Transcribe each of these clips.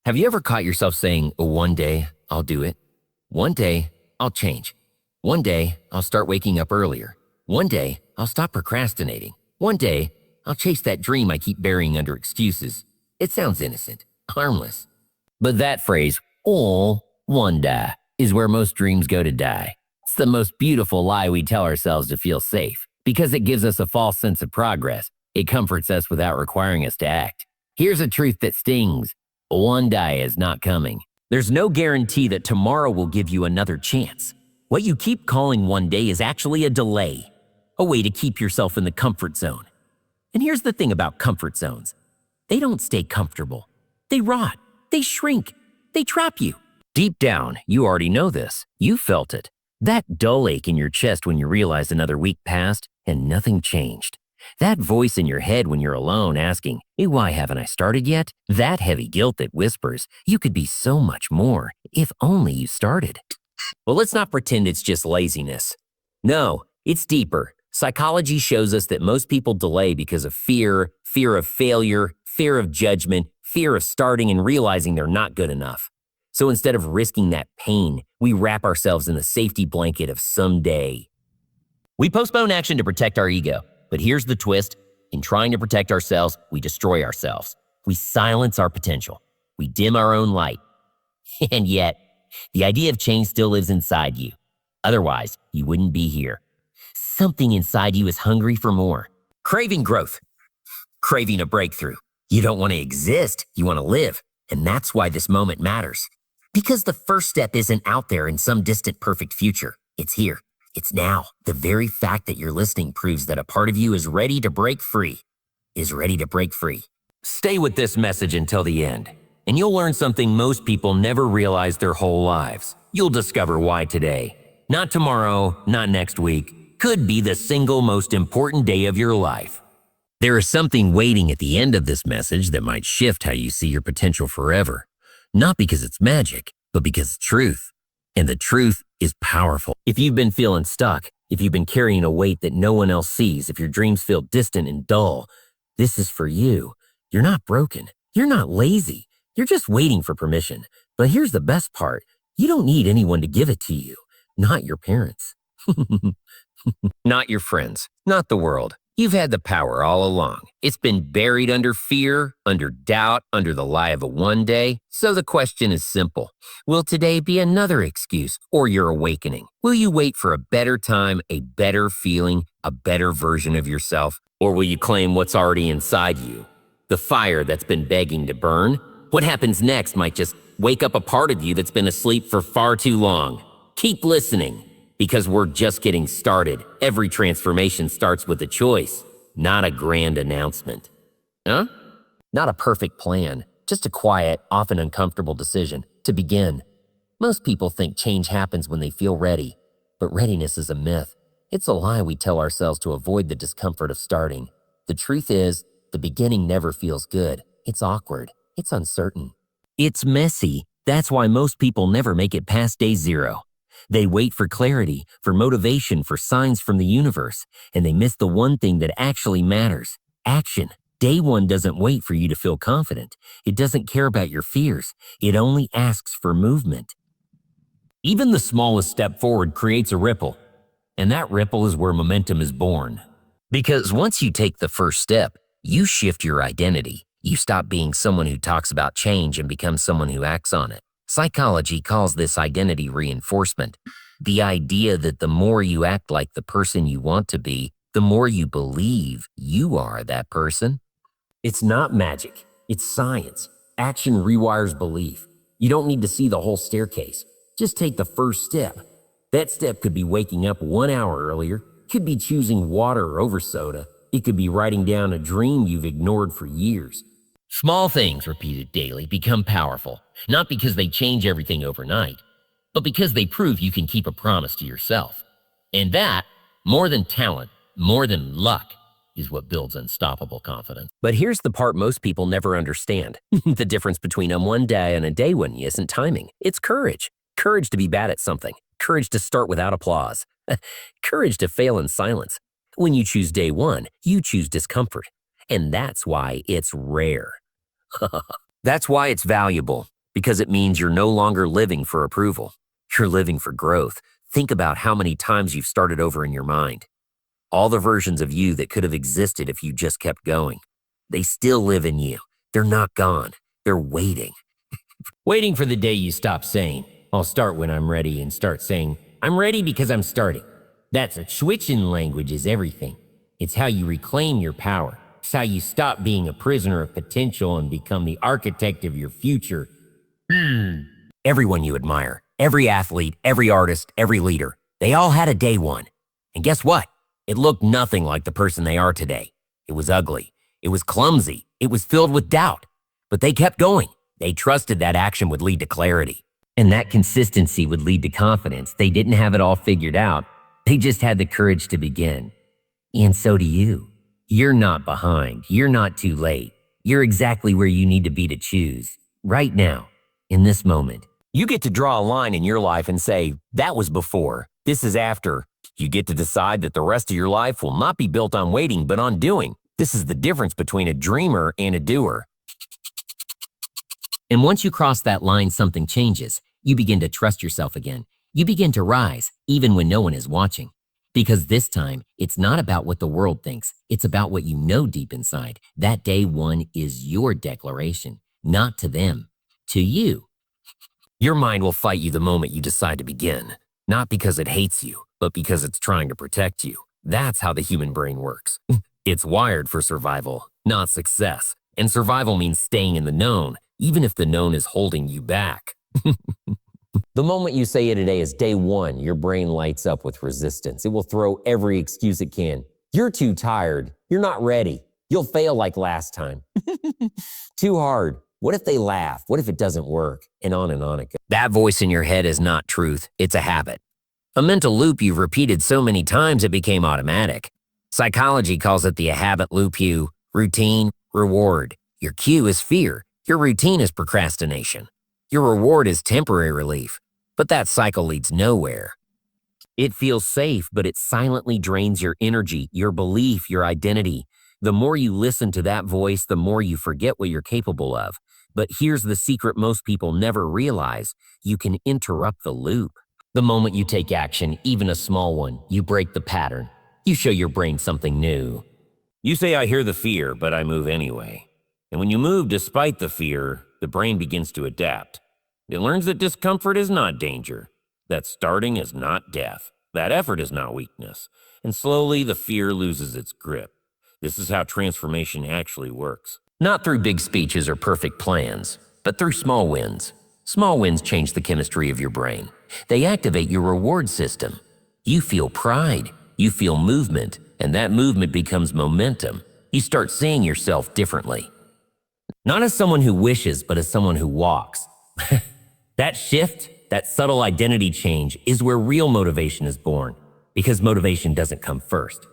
Have you ever caught yourself saying, one day I'll do it? One day I'll change. One day I'll start waking up earlier. One day I'll stop procrastinating. One day I'll chase that dream I keep burying under excuses. It sounds innocent, harmless. But that phrase, one day, is where most dreams go to die. It's the most beautiful lie we tell ourselves to feel safe, because it gives us a false sense of progress. It comforts us without requiring us to act. Here's a truth that stings. One day is not coming. There's no guarantee that tomorrow will give you another chance. What you keep calling one day is actually a delay, a way to keep yourself in the comfort zone. And here's the thing about comfort zones. They don't stay comfortable. They rot. They shrink. They trap you. Deep down, you already know this. You felt it. That dull ache in your chest when you realized another week passed and nothing changed. That voice in your head when you're alone asking, hey, why haven't I started yet? That heavy guilt that whispers, you could be so much more if only you started. Well, let's not pretend it's just laziness. No, it's deeper. Psychology shows us that most people delay because of fear of failure, fear of judgment, fear of starting and realizing they're not good enough. So instead of risking that pain, we wrap ourselves in the safety blanket of someday. We postpone action to protect our ego. But here's the twist. In trying to protect ourselves, we destroy ourselves. We silence our potential. We dim our own light. And yet, the idea of change still lives inside you. Otherwise, you wouldn't be here. Something inside you is hungry for more. Craving growth. Craving a breakthrough. You don't want to exist, you want to live. And that's why this moment matters. Because the first step isn't out there in some distant perfect future. It's here. It's now. The very fact that you're listening proves that a part of you is ready to break free. Stay with this message until the end, and you'll learn something most people never realize their whole lives. You'll discover why today, not tomorrow, not next week, could be the single most important day of your life. There is something waiting at the end of this message that might shift how you see your potential forever. Not because it's magic, but because it's truth. And the truth is powerful. If you've been feeling stuck, if you've been carrying a weight that no one else sees, if your dreams feel distant and dull, this is for you. You're not broken. You're not lazy. You're just waiting for permission. But here's the best part. You don't need anyone to give it to you. Not your parents. Not your friends. Not the world. You've had the power all along. It's been buried under fear, under doubt, under the lie of a one day. So the question is simple. Will today be another excuse or your awakening? Will you wait for a better time, a better feeling, a better version of yourself? Or will you claim what's already inside you? The fire that's been begging to burn? What happens next might just wake up a part of you that's been asleep for far too long. Keep listening. Because we're just getting started. Every transformation starts with a choice, not a grand announcement. Huh? Not a perfect plan, just a quiet, often uncomfortable decision to begin. Most people think change happens when they feel ready, but readiness is a myth. It's a lie we tell ourselves to avoid the discomfort of starting. The truth is, the beginning never feels good. It's awkward. It's uncertain. It's messy. That's why most people never make it past day zero. They wait for clarity, for motivation, for signs from the universe, and they miss the one thing that actually matters, action. Day one doesn't wait for you to feel confident. It doesn't care about your fears. It only asks for movement. Even the smallest step forward creates a ripple, and that ripple is where momentum is born. Because once you take the first step, you shift your identity. You stop being someone who talks about change and become someone who acts on it. Psychology calls this identity reinforcement. The idea that the more you act like the person you want to be, the more you believe you are that person. It's not magic. It's science. Action rewires belief. You don't need to see the whole staircase. Just take the first step. That step could be waking up 1 hour earlier, could be choosing water over soda. It could be writing down a dream you've ignored for years. Small things repeated daily become powerful, not because they change everything overnight, but because they prove you can keep a promise to yourself. And that, more than talent, more than luck, is what builds unstoppable confidence. But here's the part most people never understand. The difference between a one day and a day one isn't timing. It's courage. Courage to be bad at something. Courage to start without applause. Courage to fail in silence. When you choose day one, you choose discomfort. And that's why it's rare. That's why it's valuable. Because it means you're no longer living for approval. You're living for growth. Think about how many times you've started over in your mind. All the versions of you that could have existed if you just kept going. They still live in you. They're not gone. They're waiting. Waiting for the day you stop saying, "I'll start when I'm ready," and start saying, "I'm ready because I'm starting." That's a switch in language is everything. It's how you reclaim your power. It's how you stop being a prisoner of potential and become the architect of your future. Everyone you admire, every athlete, every artist, every leader, they all had a day one. And guess what? It looked nothing like the person they are today. It was ugly. It was clumsy. It was filled with doubt. But they kept going. They trusted that action would lead to clarity. And that consistency would lead to confidence. They didn't have it all figured out. They just had the courage to begin. And so do you. You're not behind. You're not too late. You're exactly where you need to be to choose. Right now, in this moment. You get to draw a line in your life and say, that was before, this is after. You get to decide that the rest of your life will not be built on waiting, but on doing. This is the difference between a dreamer and a doer. And once you cross that line, something changes. You begin to trust yourself again. You begin to rise, even when no one is watching. Because this time, it's not about what the world thinks. It's about what you know deep inside. That day one is your declaration, not to them, to you. Your mind will fight you the moment you decide to begin, not because it hates you, but because it's trying to protect you. That's how the human brain works. It's wired for survival, not success. And survival means staying in the known, even if the known is holding you back. The moment you say today is day one, your brain lights up with resistance. It will throw every excuse it can. You're too tired. You're not ready. You'll fail like last time. Too hard. What if they laugh? What if it doesn't work? And on it goes. That voice in your head is not truth. It's a habit. A mental loop you've repeated so many times it became automatic. Psychology calls it the habit loop. Routine, reward. Your cue is fear. Your routine is procrastination. Your reward is temporary relief. But that cycle leads nowhere. It feels safe, but it silently drains your energy, your belief, your identity. The more you listen to that voice, the more you forget what you're capable of. But here's the secret most people never realize. You can interrupt the loop. The moment you take action, even a small one, you break the pattern. You show your brain something new. You say, I hear the fear, but I move anyway. And when you move despite the fear, the brain begins to adapt. It learns that discomfort is not danger, that starting is not death, that effort is not weakness. And slowly the fear loses its grip. This is how transformation actually works. Not through big speeches or perfect plans, but through small wins. Small wins change the chemistry of your brain. They activate your reward system. You feel pride, you feel movement, and that movement becomes momentum. You start seeing yourself differently. Not as someone who wishes, but as someone who walks. That shift, that subtle identity change, is where real motivation is born. Because motivation doesn't come first.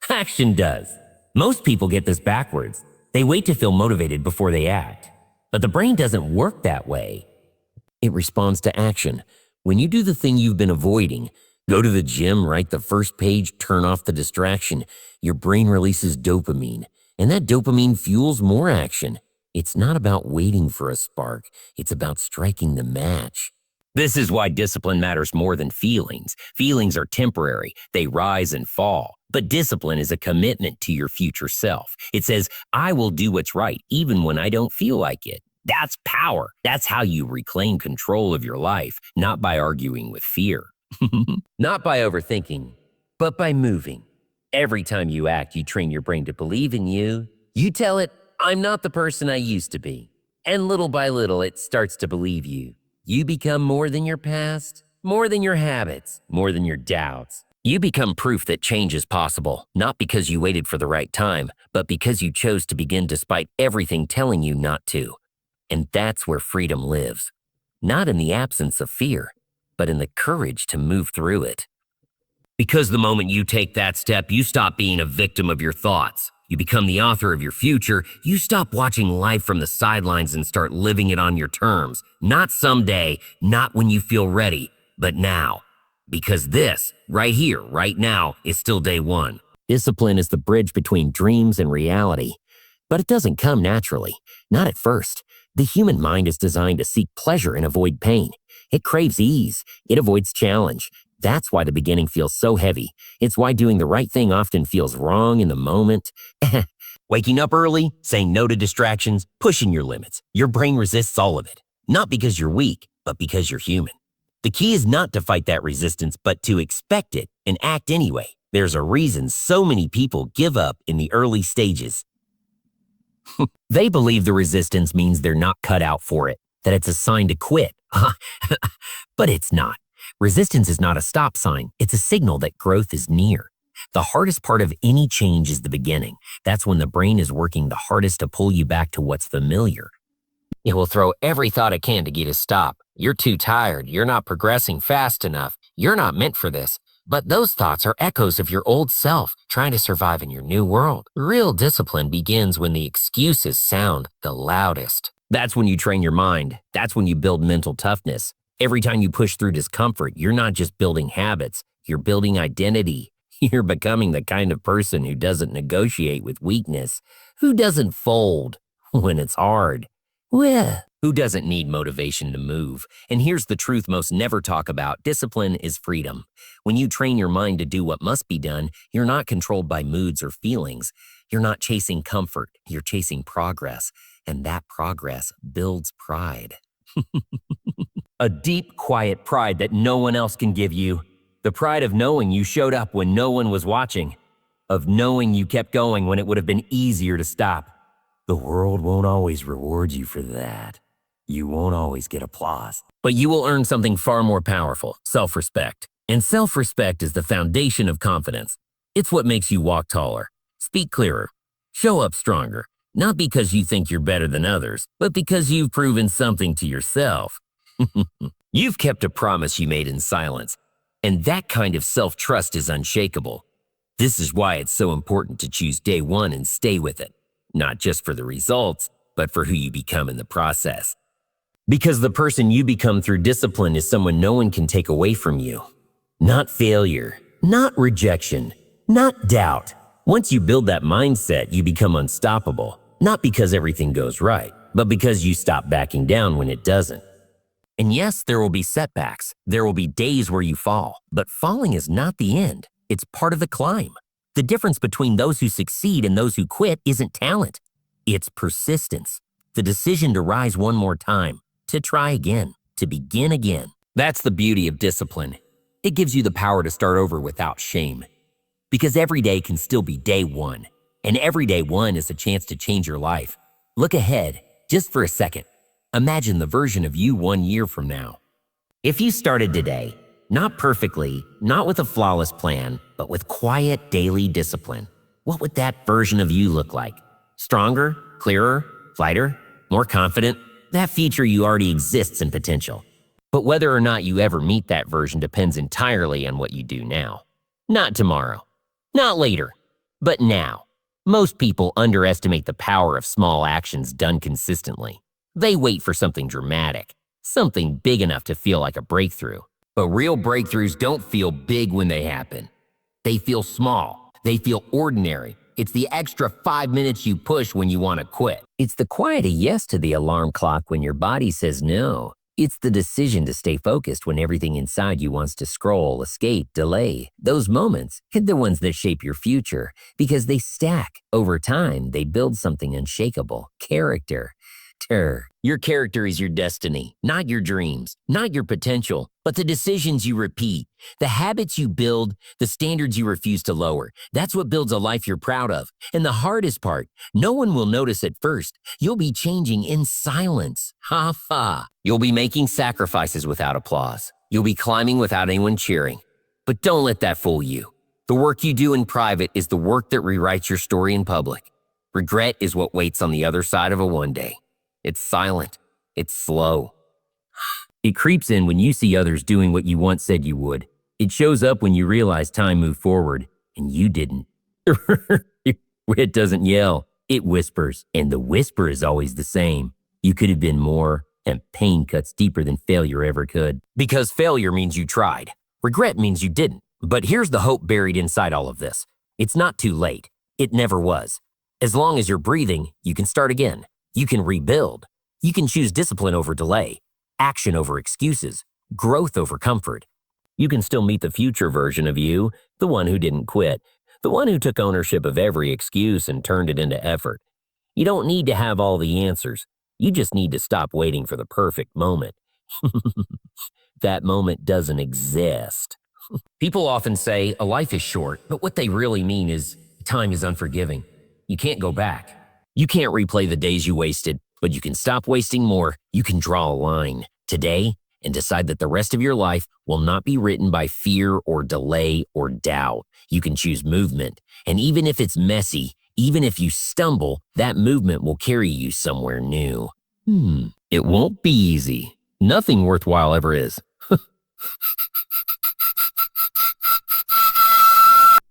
Action does. Most people get this backwards. They wait to feel motivated before they act. But the brain doesn't work that way. It responds to action. When you do the thing you've been avoiding, go to the gym, write the first page, turn off the distraction, your brain releases dopamine. And that dopamine fuels more action. It's not about waiting for a spark. It's about striking the match. This is why discipline matters more than feelings. Feelings are temporary. They rise and fall. But discipline is a commitment to your future self. It says, I will do what's right, even when I don't feel like it. That's power. That's how you reclaim control of your life, not by arguing with fear. Not by overthinking, but by moving. Every time you act, you train your brain to believe in you. You tell it, I'm not the person I used to be. And little by little, it starts to believe you. You become more than your past, more than your habits, more than your doubts. You become proof that change is possible, not because you waited for the right time, but because you chose to begin despite everything telling you not to. And that's where freedom lives. Not in the absence of fear, but in the courage to move through it. Because the moment you take that step, you stop being a victim of your thoughts. You become the author of your future. You stop watching life from the sidelines and start living it on your terms. Not someday, not when you feel ready, but now. Because this, right here, right now, is still day one. Discipline is the bridge between dreams and reality. But it doesn't come naturally. Not at first. The human mind is designed to seek pleasure and avoid pain. It craves ease. It avoids challenge. That's why the beginning feels so heavy. It's why doing the right thing often feels wrong in the moment. Waking up early, saying no to distractions, pushing your limits. Your brain resists all of it. Not because you're weak, but because you're human. The key is not to fight that resistance, but to expect it and act anyway. There's a reason so many people give up in the early stages. They believe the resistance means they're not cut out for it, that it's a sign to quit. But it's not. Resistance is not a stop sign. It's a signal that growth is near. The hardest part of any change is the beginning. That's when the brain is working the hardest to pull you back to what's familiar. It will throw every thought it can to get you to stop. You're too tired. You're not progressing fast enough. You're not meant for this. But those thoughts are echoes of your old self trying to survive in your new world. Real discipline begins when the excuses sound the loudest. That's when you train your mind. That's when you build mental toughness. Every time you push through discomfort, you're not just building habits. You're building identity. You're becoming the kind of person who doesn't negotiate with weakness, who doesn't fold when it's hard. Well, who doesn't need motivation to move? And here's the truth most never talk about. Discipline is freedom. When you train your mind to do what must be done, you're not controlled by moods or feelings. You're not chasing comfort. You're chasing progress. And that progress builds pride. A deep, quiet pride that no one else can give you. The pride of knowing you showed up when no one was watching. Of knowing you kept going when it would have been easier to stop. The world won't always reward you for that. You won't always get applause. But you will earn something far more powerful, self-respect. And self-respect is the foundation of confidence. It's what makes you walk taller, speak clearer, show up stronger. Not because you think you're better than others, but because you've proven something to yourself. You've kept a promise you made in silence. And that kind of self-trust is unshakable. This is why it's so important to choose day one and stay with it. Not just for the results, but for who you become in the process. Because the person you become through discipline is someone no one can take away from you. Not failure, not rejection, not doubt. Once you build that mindset, you become unstoppable. Not because everything goes right, but because you stop backing down when it doesn't. And yes, there will be setbacks. There will be days where you fall. But falling is not the end. It's part of the climb. The difference between those who succeed and those who quit isn't talent. It's persistence. The decision to rise one more time, to try again, to begin again. That's the beauty of discipline. It gives you the power to start over without shame. Because every day can still be day one. And every day one is a chance to change your life. Look ahead, just for a second. Imagine the version of you 1 year from now. If you started today, not perfectly, not with a flawless plan, but with quiet daily discipline, what would that version of you look like? Stronger, clearer, lighter, more confident? That future you already exists in potential. But whether or not you ever meet that version depends entirely on what you do now. Not tomorrow, not later, but now. Most people underestimate the power of small actions done consistently. They wait for something dramatic, something big enough to feel like a breakthrough. But real breakthroughs don't feel big when they happen. They feel small. They feel ordinary. It's the extra 5 minutes you push when you want to quit. It's the quiet yes to the alarm clock when your body says no. It's the decision to stay focused when everything inside you wants to scroll, escape, delay. Those moments are the ones that shape your future because they stack. Over time, they build something unshakable, character. Your character is your destiny, not your dreams, not your potential, but the decisions you repeat, the habits you build, the standards you refuse to lower. That's what builds a life you're proud of. And the hardest part, no one will notice at first. You'll be changing in silence. Ha ha. You'll be making sacrifices without applause. You'll be climbing without anyone cheering. But don't let that fool you. The work you do in private is the work that rewrites your story in public. Regret is what waits on the other side of a one day. It's silent. It's slow. It creeps in when you see others doing what you once said you would. It shows up when you realize time moved forward and you didn't. It doesn't yell. It whispers. And the whisper is always the same. You could have been more, and pain cuts deeper than failure ever could. Because failure means you tried. Regret means you didn't. But here's the hope buried inside all of this. It's not too late. It never was. As long as you're breathing, you can start again. You can rebuild. You can choose discipline over delay, action over excuses, growth over comfort. You can still meet the future version of you, the one who didn't quit, the one who took ownership of every excuse and turned it into effort. You don't need to have all the answers. You just need to stop waiting for the perfect moment. That moment doesn't exist. People often say a life is short, but what they really mean is time is unforgiving. You can't go back. You can't replay the days you wasted, but you can stop wasting more. You can draw a line today and decide that the rest of your life will not be written by fear or delay or doubt. You can choose movement, and even if it's messy, even if you stumble, that movement will carry you somewhere new. It won't be easy. Nothing worthwhile ever is.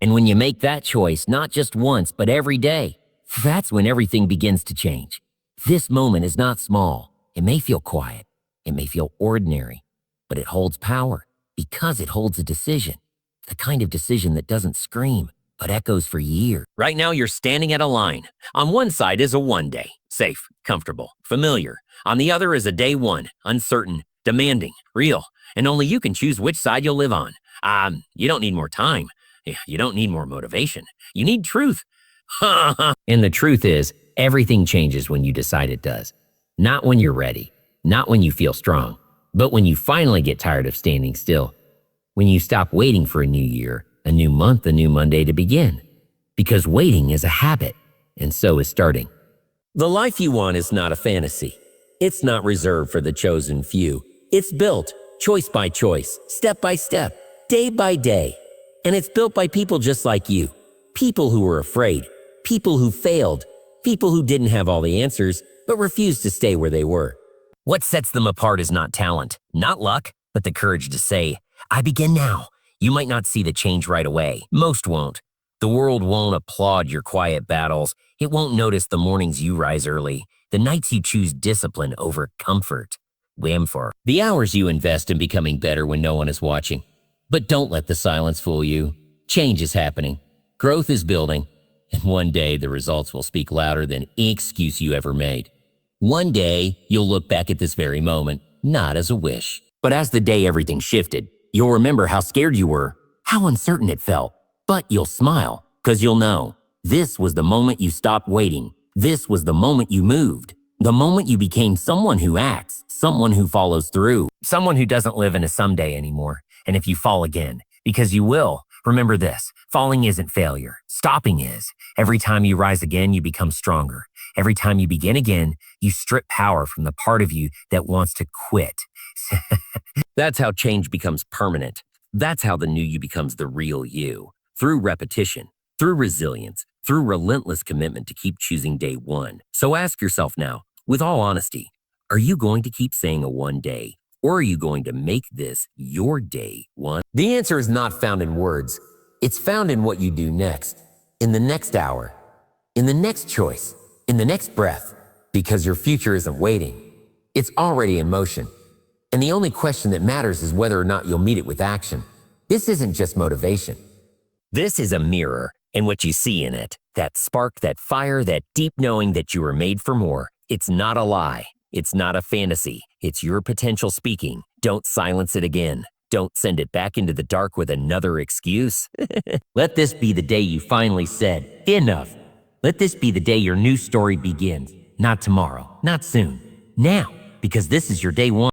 And when you make that choice, not just once, but every day, that's when everything begins to change. This moment is not small. It may feel quiet. It may feel ordinary, but it holds power because it holds a decision. The kind of decision that doesn't scream, but echoes for years. Right now, you're standing at a line. On one side is a 1 day, safe, comfortable, familiar. On the other is a day 1, uncertain, demanding, real, and only you can choose which side you'll live on. You don't need more time. You don't need more motivation. You need truth. And the truth is, everything changes when you decide it does. Not when you're ready, not when you feel strong, but when you finally get tired of standing still. When you stop waiting for a new year, a new month, a new Monday to begin. Because waiting is a habit, and so is starting. The life you want is not a fantasy. It's not reserved for the chosen few. It's built, choice by choice, step by step, day by day. And it's built by people just like you. People who were afraid, people who failed, people who didn't have all the answers, but refused to stay where they were. What sets them apart is not talent, not luck, but the courage to say, I begin now. You might not see the change right away. Most won't. The world won't applaud your quiet battles. It won't notice the mornings you rise early, the nights you choose discipline over comfort. Whamfor. The hours you invest in becoming better when no one is watching. But don't let the silence fool you. Change is happening. Growth is building. And one day the results will speak louder than any excuse you ever made. One day you'll look back at this very moment, not as a wish, but as the day everything shifted. You'll remember how scared you were, how uncertain it felt, but you'll smile, because you'll know this was the moment you stopped waiting. This was the moment you moved. The moment you became someone who acts, someone who follows through, someone who doesn't live in a someday anymore. And if you fall again, because you will, remember this, falling isn't failure, stopping is. Every time you rise again, you become stronger. Every time you begin again, you strip power from the part of you that wants to quit. That's how change becomes permanent. That's how the new you becomes the real you. Through repetition, through resilience, through relentless commitment to keep choosing day 1. So ask yourself now, with all honesty, are you going to keep saying a 1 day? Or are you going to make this your day 1? The answer is not found in words. It's found in what you do next, in the next hour, in the next choice, in the next breath, because your future isn't waiting. It's already in motion. And the only question that matters is whether or not you'll meet it with action. This isn't just motivation. This is a mirror, and what you see in it, that spark, that fire, that deep knowing that you were made for more. It's not a lie. It's not a fantasy. It's your potential speaking. Don't silence it again. Don't send it back into the dark with another excuse. Let this be the day you finally said, enough. Let this be the day your new story begins. Not tomorrow, not soon. Now, because this is your day 1.